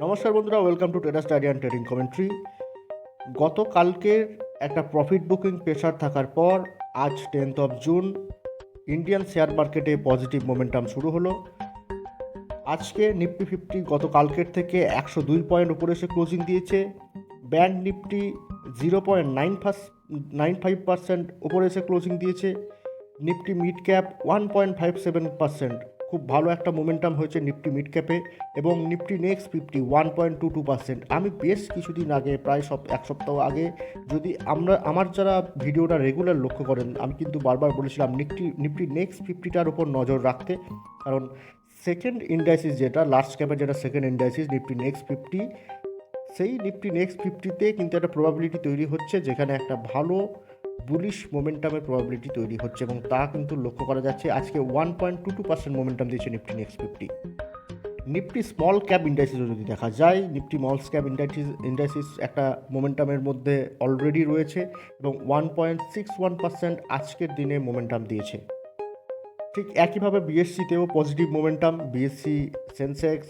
নমস্কার বন্ধুরা, welcome to Traders Diary and trading commentary. গতকালকের একটা প্রফিট বুকিং প্রেশার থাকার পর আজ 10th জুন ইন্ডিয়ান শেয়ার মার্কেটে পজিটিভ মোমেন্টাম শুরু হলো। আজকে নিফটি 50 গতকালকের থেকে 102 পয়েন্ট উপরে এসে ক্লোজিং দিয়েছে। ব্যাংক নিফটি 0.95% উপরে এসে ক্লোজিং দিয়েছে। নিফটি মিড ক্যাপ 1.57%, খুব ভালো একটা মোমেন্টাম হয়েছে নিফটি মিড ক্যাপে। এবং নিফটি নেক্সট 50 1.22%। আমি বেশ কিছুদিন আগে, প্রায় এক সপ্তাহ আগে, যদি আমার যারা ভিডিওটা রেগুলার লক্ষ্য করেন, আমি কিন্তু বারবার বলেছিলাম নিফটি নেক্সট 50টার উপর নজর রাখতে। কারণ সেকেন্ড ইন্ডাইসিস, যেটা লার্জ ক্যাপের যেটা সেকেন্ড ইন্ডাইসিস নিফটি নেক্সট 50, সেই নিফটি নেক্সট 50তে কিন্তু একটা প্রবাবিলিটি তৈরি হচ্ছে, যেখানে একটা ভালো বুলিশ মোমেন্টামের প্রবাবিলিটি তৈরি হচ্ছে, এবং তা কিন্তু লক্ষ্য করা যাচ্ছে। আজকে 1.22% মোমেন্টাম দিয়েছে Nifty next 50। Nifty small cap ইন্ডাইসিসও যদি দেখা যায়, নিফটি স্মল ক্যাপ ইন্ডাইসিস একটা মোমেন্টামের মধ্যে অলরেডি রয়েছে এবং 1.61% আজকের দিনে মোমেন্টাম দিয়েছে। ঠিক একইভাবে বিএসসিতেও পজিটিভ মোমেন্টাম। বিএসসি সেন্সেক্স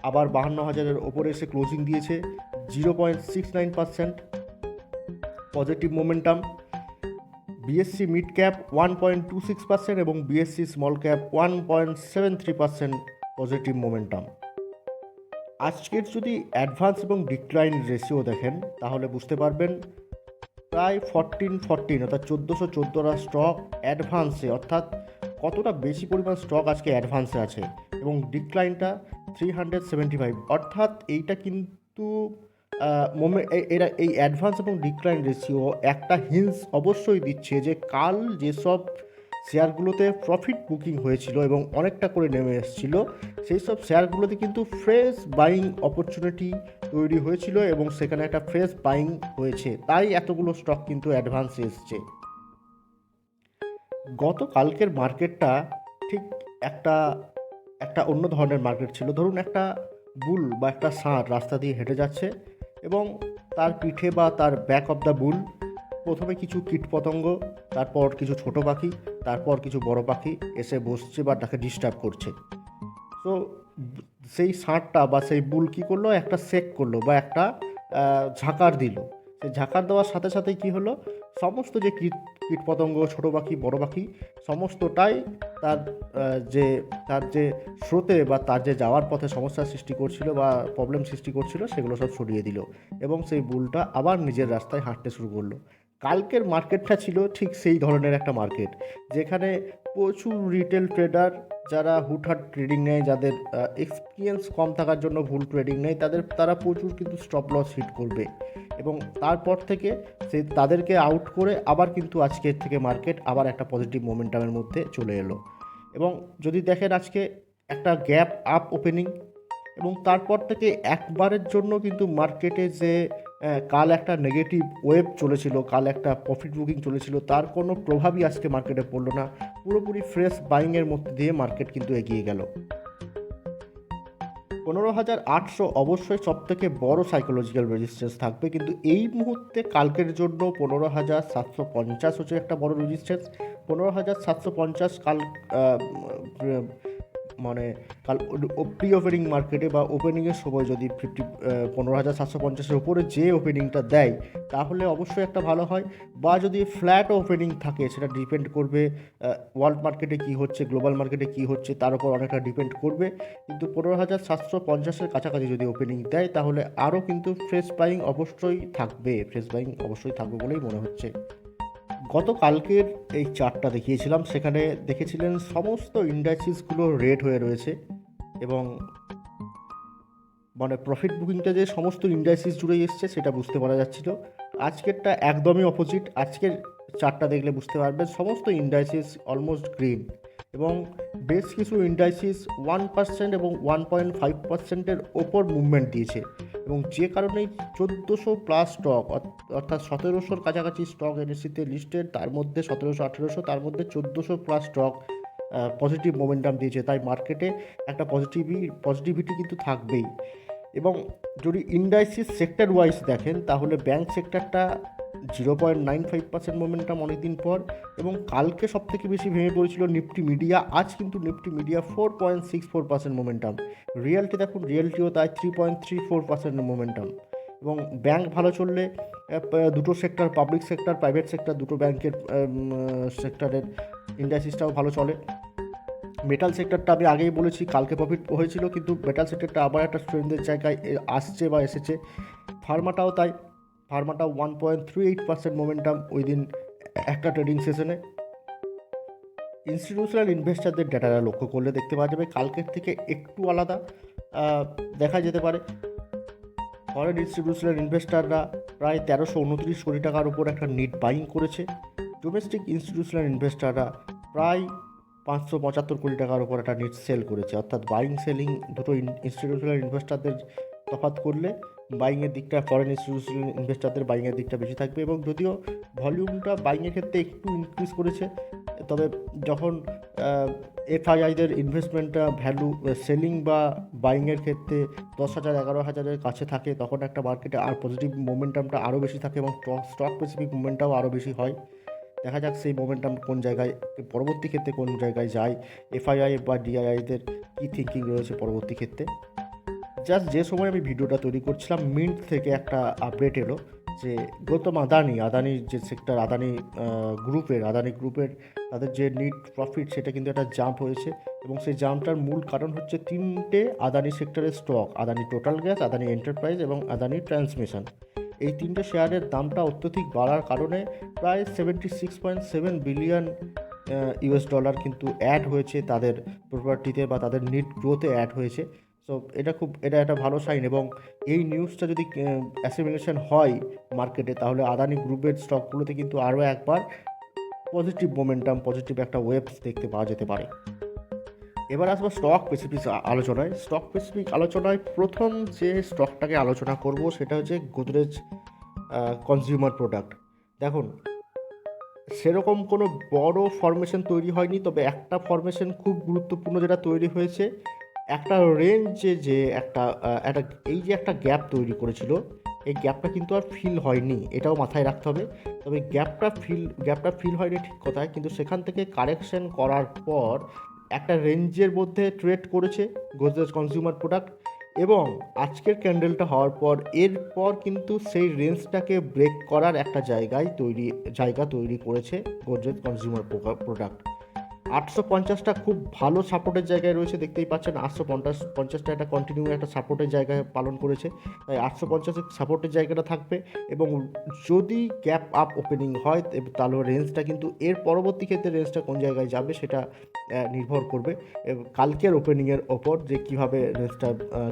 আবার 52,000-এর ওপরে এসে ক্লোজিং দিয়েছে, 0.69% positive momentum. BSc mid cap 1.26% এবং BSc small cap 1.73% positive momentum. আজকের যদি অ্যাডভান্স এবং ডিক্লাইন রেশিও দেখেন, তাহলে বুঝতে পারবেন প্রায় 14 অর্থাৎ 1414টা স্টক অ্যাডভান্সে, অর্থাৎ কতটা বেশি পরিমাণ স্টক আজকে অ্যাডভান্সে আছে। এবং ডিক্লাইনটা 375, অর্থাৎ এইটা কিন্তু এরা এই অ্যাডভান্স এবং ডিক্লাইন রেশিও একটা হিন্স অবশ্যই দিচ্ছে যে কাল যেসব শেয়ারগুলোতে প্রফিট বুকিং হয়েছিল এবং অনেকটা করে নেমে এসেছিল, সেই সব শেয়ারগুলোতে কিন্তু ফ্রেশ বাইং অপরচুনিটি তৈরি হয়েছিল এবং সেখানে একটা ফ্রেশ বাইং হয়েছে, তাই এতগুলো স্টক কিন্তু অ্যাডভান্সে এসছে। গতকালকের মার্কেটটা ঠিক একটা একটা অন্য ধরনের মার্কেট ছিল। ধরুন একটা বুল বা একটা ষাঁড় রাস্তা দিয়ে হেঁটে যাচ্ছে এবং তার পিঠে বা তার ব্যাক অফ দ্য বুল প্রথমে কিছু কীটপতঙ্গ, তারপর কিছু ছোট পাখি, তারপর কিছু বড় পাখি এসে বসছে বা তাকে ডিস্টার্ব করছে। তো সেই ষাঁড়টা বা সেই বুল কী করলো, একটা শেক করলো বা একটা ঝাঁকার দিল। সেই ঝাঁকার দেওয়ার সাথে সাথেই কী হলো, সমস্ত যে কীটপতঙ্গ, ছোটো পাখি, বড় পাখি, সমস্তটাই তার যে স্রোতে বা তার যে যাওয়ার পথে সমস্যার সৃষ্টি করছিল বা প্রবলেম সৃষ্টি করছিল, সেগুলো সব সরিয়ে দিল এবং সেই বুলটা আবার নিজের রাস্তায় হাঁটতে শুরু করলো। কালকের মার্কেটটা ছিল ঠিক সেই ধরনের একটা মার্কেট, যেখানে প্রচুর রিটেল ট্রেডার, যারা হুটহাট ট্রেডিং নেয়, যাদের এক্সপিরিয়েন্স কম থাকার জন্য ভুল ট্রেডিং নেয়, তারা প্রচুর কিন্তু স্টপ লস হিট করবে এবং তারপর থেকে তাদেরকে আউট করে আবার কিন্তু আজকের থেকে মার্কেট আবার একটা পজিটিভ মোমেন্টামের মধ্যে চলে এলো। এবং যদি দেখেন আজকে একটা গ্যাপ আপ ওপেনিং, এবং তারপর থেকে একবারের জন্য কিন্তু মার্কেটে যে কাল একটা নেগেটিভ ওয়েভ চলেছিল, কাল একটা প্রফিট বুকিং চলেছিল, তার কোনো প্রভাবই আজকে মার্কেটে পড়লো না। পুরোপুরি ফ্রেশ বাইংয়ের মধ্যে দিয়ে মার্কেট কিন্তু এগিয়ে গেল। 15,800 অবশ্যই সবথেকে বড় সাইকোলজিক্যাল রেজিস্ট্যান্স থাকবে, কিন্তু এই মুহূর্তে কালকের জন্য 15,750 হচ্ছে একটা বড় রেজিস্ট্যান্স। 15,750 কাল মানে কাল প্রি ওপেনিং মার্কেটে বা ওপেনিংয়ের সময় যদি 15,750-এর উপরে যে ওপেনিংটা দেয়, তাহলে অবশ্যই একটা ভালো হয়। বা যদি ফ্ল্যাট ওপেনিং থাকে, সেটা ডিপেন্ড করবে ওয়ার্ল্ড মার্কেটে কী হচ্ছে, গ্লোবাল মার্কেটে কী হচ্ছে, তার উপর অনেকটা ডিপেন্ড করবে। কিন্তু 15,750-এর কাছাকাছি যদি ওপেনিং দেয়, তাহলে আরও কিন্তু ফ্রেশ বাইং অবশ্যই থাকবে বলেই মনে হচ্ছে। গতকালকের এই চার্টটা দেখিয়েছিলাম, সেখানে দেখেছিলেন সমস্ত ইন্ডাইসিসগুলো রেড হয়ে রয়েছে এবং প্রফিট বুকিংটা যে সমস্ত ইন্ডাইসিস জুড়ে এসছে সেটা বুঝতে পারা যাচ্ছিল। আজকেরটা একদমই অপোজিট। আজকের চার্টটা দেখলে বুঝতে পারবেন সমস্ত ইন্ডাইসিস অলমোস্ট গ্রিন এবং বেশ কিছু ইন্ডাইসিস 1% এবং 1.5%-এর ওপর মুভমেন্ট দিয়েছে, এবং যে কারণেই 1400+ স্টক, অর্থাৎ 1700-র কাছাকাছি স্টক এনএসসিতে লিস্টেড, তার মধ্যে 1700-1800, তার মধ্যে 1400+ স্টক পজিটিভ মোমেন্টাম দিয়েছে। তাই মার্কেটে একটা পজিটিভিটি কিন্তু থাকবেই। এবং যদি ইন্ডাইসিস সেক্টর ওয়াইজ দেখেন, তাহলে ব্যাংক সেক্টরটা 0.95% মোমেন্টাম অনেকদিন পর। এবং কালকে সবথেকে বেশি ভেঙে পড়েছিল নিফটি মিডিয়া, আজ কিন্তু নিফটি মিডিয়া 4.64% মোমেন্টাম। রিয়েলটি দেখুন, রিয়েলটিও তাই 3.34% মোমেন্টাম। এবং ব্যাংক ভালো চললে দুটো sector, public sector, private sector, দুটো ব্যাংকের সেক্টরের ইন্ডাস্ট্রিজটাও ভালো চলে। মেটাল সেক্টরটা আমি আগেই বলেছি কালকে প্রফিট হয়েছিল, কিন্তু মেটাল সেক্টরটা আবার একটা স্ট্রেন্থের জায়গায় আসছে বা এসেছে। ফার্মাটাও তাই, ফার্মাটাও 1.38% মোমেন্টাম ওই দিন একটা ট্রেডিং সেশনে। ইনস্টিটিউশনাল ইনভেস্টারদের ডেটাটা লক্ষ্য করলে দেখতে পাওয়া যাবে কালকের থেকে একটু আলাদা দেখা যেতে পারে। ফরেন ইনস্টিটিউশনাল ইনভেস্টাররা প্রায় 1329 কোটি টাকার উপর একটা নেট বাইং করেছে। ডোমেস্টিক ইনস্টিটিউশনাল ইনভেস্টাররা প্রায় 575 কোটি টাকার উপর একটা নেট সেল করেছে। অর্থাৎ বাইং সেলিং দুটো ইনস্টিটিউশনাল ইনভেস্টারদের তফাৎ করলে বাইংয়ের দিকটা, ফরেন ইনস্টিটিউশনাল ইনভেস্টারদের বাইংয়ের দিকটা বেশি থাকবে। এবং যদিও ভলিউমটা বাইংয়ের ক্ষেত্রে একটু ইনক্রিজ করেছে, তবে যখন এফআইআইদের ইনভেস্টমেন্টটা ভ্যালু সেলিং বা বাইংয়ের ক্ষেত্রে 10,000 11,000-এর কাছে থাকে, তখন একটা মার্কেটে আর পজিটিভ মোমেন্টামটা আরও বেশি থাকে এবং স্টক স্পেসিফিক মোমেন্টামও আরও বেশি হয়। দেখা যাক সেই মোমেন্টাম কোন জায়গায়, পরবর্তী ক্ষেত্রে কোন জায়গায় যায়, এফআইআই বা ডিআইআইদের কী থিঙ্কিং রয়েছে পরবর্তী ক্ষেত্রে। জাস্ট যে সময় আমি ভিডিওটা তৈরি করছিলাম, মিন্ট থেকে একটা আপডেট এলো যে গৌতম আদানির যে সেক্টর, আদানি গ্রুপের তাদের যে নিট প্রফিট সেটা কিন্তু একটা জাম্প হয়েছে। এবং সেই জাম্পটার মূল কারণ হচ্ছে তিনটে আদানি সেক্টরের stock, Adani total gas, Adani enterprise এবং আদানি ট্রান্সমিশন। এই তিনটে শেয়ারের দামটা অত্যধিক বাড়ার কারণে প্রায় 76.7 বিলিয়ন ইউএস ডলার কিন্তু অ্যাড হয়েছে তাদের প্রপার্টিতে বা তাদের নিট গ্রোথে অ্যাড হয়েছে। সো এটা একটা ভালো সাইন। এবং এই নিউজটা যদি অ্যাসিমিলেশন হয় মার্কেটে, তাহলে আদানি গ্রুপের স্টকগুলোতে কিন্তু আরও একবার পজিটিভ মোমেন্টাম, পজিটিভ একটা ওয়েভস দেখতে পাওয়া যেতে পারে। এবার আসবো স্টক স্পেসিফিক আলোচনায়। স্টক স্পেসিফিক আলোচনায় প্রথম যে স্টকটাকে আলোচনা করব সেটা হচ্ছে গোদরেজ কনজিউমার প্রোডাক্ট। দেখুন, সেরকম কোনো বড় ফরমেশন তৈরি হয়নি, তবে একটা ফরমেশন খুব গুরুত্বপূর্ণ যেটা তৈরি হয়েছে, একটা রেঞ্জে যে একটা এই যে একটা গ্যাপ তৈরি করেছিল, এই গ্যাপটা কিন্তু আর ফিল হয়নি, এটাও মাথায় রাখতে হবে। তবে গ্যাপটা ফিল হয়নি ঠিক কথায়, কিন্তু সেখান থেকে কারেকশন করার পর একটা রেঞ্জের মধ্যে ট্রেড করেছে গোদরেজ কনজিউমার প্রোডাক্ট। এবং আজকের ক্যান্ডেলটা হওয়ার পর এরপর কিন্তু সেই রেঞ্জটাকে ব্রেক করার একটা জায়গা তৈরি করেছে গোদরেজ কনজিউমার প্রোডাক্ট। 850টা খুব ভালো সাপোর্টের জায়গায় রয়েছে, দেখতেই পাচ্ছেন 850টা একটা কন্টিনিউ একটা সাপোর্টের জায়গায় পালন করেছে। তাই 850-এর সাপোর্টের জায়গাটা থাকবে। এবং যদি গ্যাপ আপ ওপেনিং হয় তাহলে রেঞ্জটা কিন্তু এর পরবর্তী ক্ষেত্রে রেঞ্জটা কোন জায়গায় যাবে সেটা নির্ভর করবে কালকের ওপেনিংয়ের ওপর, যে কীভাবে রেঞ্জটা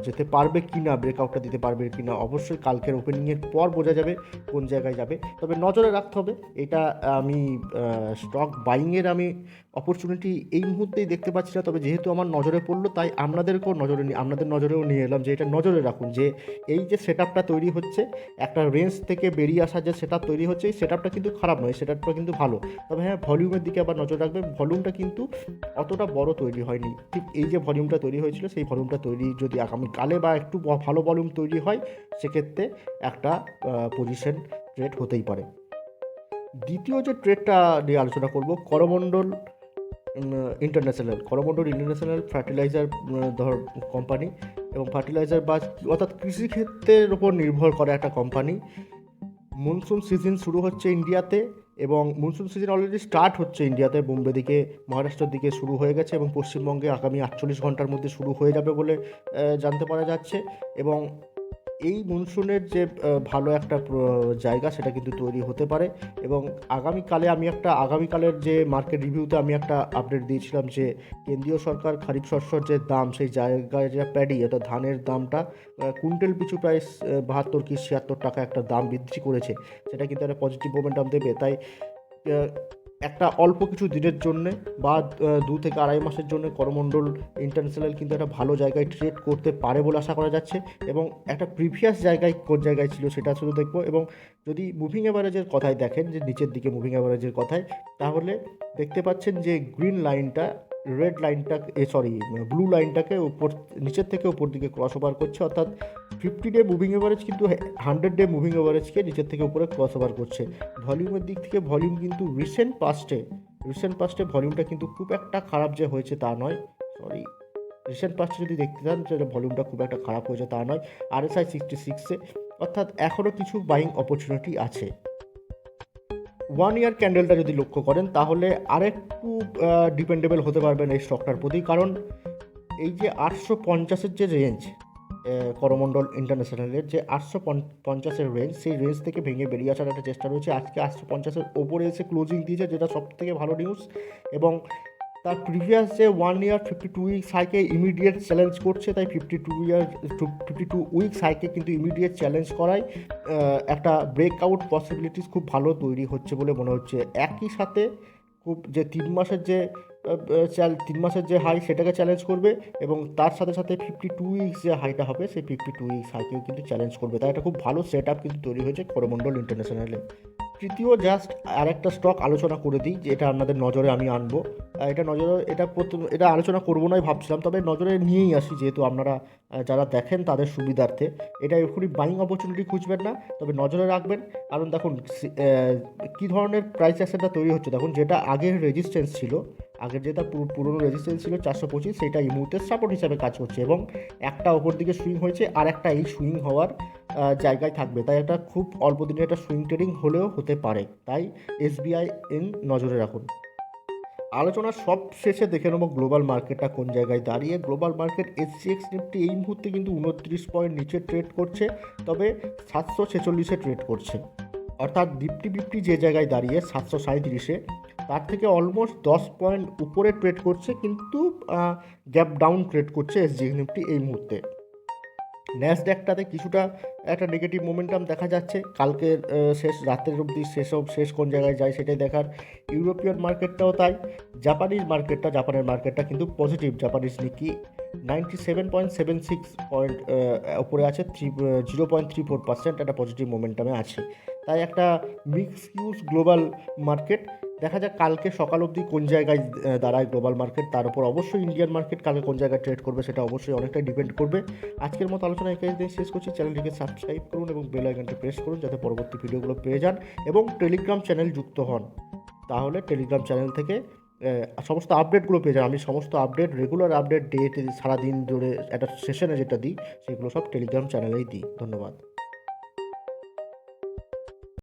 যেতে পারবে কি না, ব্রেকআউটটা দিতে পারবে কি না। অবশ্যই কালকের ওপেনিংয়ের পর বোঝা যাবে কোন জায়গায় যাবে। তবে নজরে রাখতে হবে, এটা আমি স্টক বাইংয়ের আমি অপরচুনিটি এই মুহূর্তেই দেখতে পাচ্ছি না। তবে যেহেতু আমার নজরে পড়লো, তাই আপনাদের নজরেও নিয়ে এলাম যে এটা নজরে রাখুন, যে এই যে সেট আপটা তৈরি হচ্ছে, একটা রেঞ্জ থেকে বেরিয়ে আসা যে সেট আপ তৈরি হচ্ছে, এই সেট আপটা কিন্তু খারাপ নয়, সেট আপটা কিন্তু ভালো। তবে হ্যাঁ, ভলিউমের দিকে আবার নজর রাখবেন। ভলিউমটা কিন্তু অতটা বড় তৈরি হয়নি। ঠিক এই যে ভলিউমটা তৈরি হয়েছিল, সেই ভলিউমটা তৈরি যদি আগামীকালে বা একটু ভালো ভলিউম তৈরি হয়, সেক্ষেত্রে একটা পজিশন ট্রেড হতেই পারে। দ্বিতীয় যে ট্রেডটা নিয়ে আলোচনা করব, করমণ্ডল ইন্টারন্যাশনাল ফার্টিলাইজার কোম্পানি এবং ফার্টিলাইজার বা অর্থাৎ কৃষিক্ষেত্রের উপর নির্ভর করা একটা কোম্পানি। মনসুন সিজন শুরু হচ্ছে ইন্ডিয়াতে, এবং মনসুন সিজন অলরেডি স্টার্ট হচ্ছে ইন্ডিয়াতে। বোম্বে দিকে, মহারাষ্ট্রের দিকে শুরু হয়ে গেছে এবং পশ্চিমবঙ্গে আগামী 48 ঘন্টার মধ্যে শুরু হয়ে যাবে বলে জানতে পারা যাচ্ছে। এবং এই মনসুনের যে ভালো একটা জায়গা সেটা কিন্তু তৈরি হতে পারে। এবং আগামীকালের যে মার্কেট রিভিউতে আমি একটা আপডেট দিয়েছিলাম যে কেন্দ্রীয় সরকার খারিফ শস্যর যে দাম, সেই জায়গায় যে প্যাডি অর্থাৎ ধানের দামটা কুইন্টাল পিছু প্রায় 72 কি 76 টাকা একটা দাম বৃদ্ধি করেছে। সেটা কিন্তু একটা পজিটিভ মোমেন্টাম দেবে। তাই একটা অল্প কিছু দিনের জন্যে বা 2 থেকে আড়াই মাসের জন্য করমণ্ডল ইন্টারন্যাশনাল কিন্তু একটা ভালো জায়গায় ট্রেড করতে পারে বলে আশা করা যাচ্ছে। এবং একটা প্রিভিয়াস জায়গায় কোন জায়গায় ছিল সেটা শুধু দেখবো। এবং যদি মুভিং অ্যাভারেজের কথায় দেখেন, যে নিচের দিকে মুভিং অ্যাভারেজের কথায়, তাহলে দেখতে পাচ্ছেন যে গ্রিন লাইনটা রেড লাইনটাকে ব্লু লাইনটাকে নিচের থেকে উপর দিকে ক্রস ওভার করছে, অর্থাৎ 50-ডে মুভিং এভারেজ কিন্তু 100-ডে মুভিং এভারেজকে নিচের থেকে উপরে ক্রস ওভার করছে। ভলিউমের দিক থেকে ভলিউম কিন্তু রিসেন্ট পাস্টে ভলিউমটা কিন্তু খুব একটা খারাপ যে হয়েছে তা নয়, রিসেন্ট পাস্টে যদি দেখতে চান যে ভলিউমটা খুব একটা খারাপ হয়েছে তা নয়। RSI 66-এ, অর্থাৎ এখনও কিছু বাইং অপরচুনিটি আছে। 1 ইয়ার ক্যান্ডেলটা যদি লক্ষ্য করেন তাহলে আরেকটু ডিপেন্ডেবল হতে পারবেন এই স্টকটার প্রতি, কারণ এই যে 850-এর যে রেঞ্জ, করমণ্ডল ইন্টারন্যাশনালের যে 850-এর রেঞ্জ, সেই রেঞ্জ থেকে ভেঙে বেরিয়ে আসার একটা চেষ্টা রয়েছে। আজকে 850-এর ওপরে এসে ক্লোজিং দিয়েছে, যেটা সবথেকে ভালো নিউজ। এবং তার প্রিভিয়াস যে 1 ইয়ার 52 উইকস হাইকে ইমিডিয়েট চ্যালেঞ্জ করছে, তাই 52 উইকস হাইকে কিন্তু ইমিডিয়েট চ্যালেঞ্জ করায় একটা ব্রেকআউট পসিবিলিটিস খুব ভালো তৈরি হচ্ছে বলে মনে হচ্ছে। একই সাথে খুব যে 3 মাসের যে হাই সেটাকে চ্যালেঞ্জ করবে, এবং তার সাথে সাথে 52 উইকস যে হাইটা হবে সেই 52 উইকস হাইকেও কিন্তু চ্যালেঞ্জ করবে। তাই এটা খুব ভালো সেট আপ কিন্তু তৈরি হয়েছে করমণ্ডল ইন্টারন্যাশনালে। তৃতীয় জাস্ট আর একটা স্টক আলোচনা করে দিই, যে এটা আপনাদের নজরে আমি আনবো। এটা আলোচনা করবো নয় ভাবছিলাম, তবে নজরে নিয়েই আসি, যেহেতু আপনারা যারা দেখেন তাদের সুবিধার্থে। এটা এখনই বাইং অপরচুনিটি খুঁজবেন না, তবে নজরে রাখবেন। কারণ দেখুন কী ধরনের প্রাইস অ্যাকশনটা তৈরি হচ্ছে। দেখুন, যেটা আগের রেজিস্ট্যান্স ছিল, আগের যেটা পুরনো রেজিস্ট্যান্স ছিল 425, সেটা এই মুহূর্তে সাপোর্ট হিসাবে কাজ করছে, এবং একটা ওপর দিকে সুইং হয়েছে, আর একটা এই সুইং হওয়ার জায়গায় থাকবে। তাই এটা খুব অল্প দিনে একটা সুইং ট্রেডিং হলেও হতে পারে, তাই SBI নজরে রাখুন। আলোচনার সব শেষে দেখে নেব গ্লোবাল মার্কেটটা কোন জায়গায় দাঁড়িয়ে। গ্লোবাল মার্কেট SGX নিফটি এই মুহূর্তে কিন্তু 29 পয়েন্ট নিচে ট্রেড করছে, তবে 746-এ ট্রেড করছে। অর্থাৎ নিফটি যে জায়গায় দাঁড়িয়ে 737-এ, তার থেকে অলমোস্ট 10 পয়েন্ট উপরে ট্রেড করছে, কিন্তু গ্যাপ ডাউন ট্রেড করছে SGX নিফটি এই মুহূর্তে। ন্যাসড্যাকটাতে কিছুটা একটা নেগেটিভ মোমেন্টাম দেখা যাচ্ছে। কালকের শেষ রাতের অবধি শেষ কোন জায়গায় যায় সেটাই দেখার। ইউরোপিয়ান মার্কেটটাও তাই। জাপানের মার্কেটটা কিন্তু পজিটিভ। জাপানিজ নিকি 97.76 পয়েন্ট উপরে আছে, 0.34% একটা পজিটিভ মোমেন্টামে আছে। তাই একটা মিক্স ইউজ গ্লোবাল মার্কেট। দেখা যাক কালকে সকাল অবধি কোন জায়গায় দাঁড়ায় গ্লোবাল মার্কেট, তার উপর অবশ্যই ইন্ডিয়ান মার্কেট কালকে কোন জায়গায় ট্রেড করবে সেটা অবশ্যই অনেকটাই ডিপেন্ড করবে। আজকের মতো আলোচনা এখানে দিয়ে শেষ করছি। চ্যানেলটিকে সাবস্ক্রাইব করুন এবং বেল আইকনটি প্রেস করুন, যাতে পরবর্তী ভিডিওগুলো পেয়ে যান, এবং টেলিগ্রাম চ্যানেল যুক্ত হন। তাহলে টেলিগ্রাম চ্যানেল থেকে সমস্ত আপডেটগুলো পেয়ে যান। আমি সমস্ত আপডেট, রেগুলার আপডেট, সারাদিন ধরে একটা সেশনে যেটা দিই, সেগুলো সব টেলিগ্রাম চ্যানেলেই দিই। ধন্যবাদ।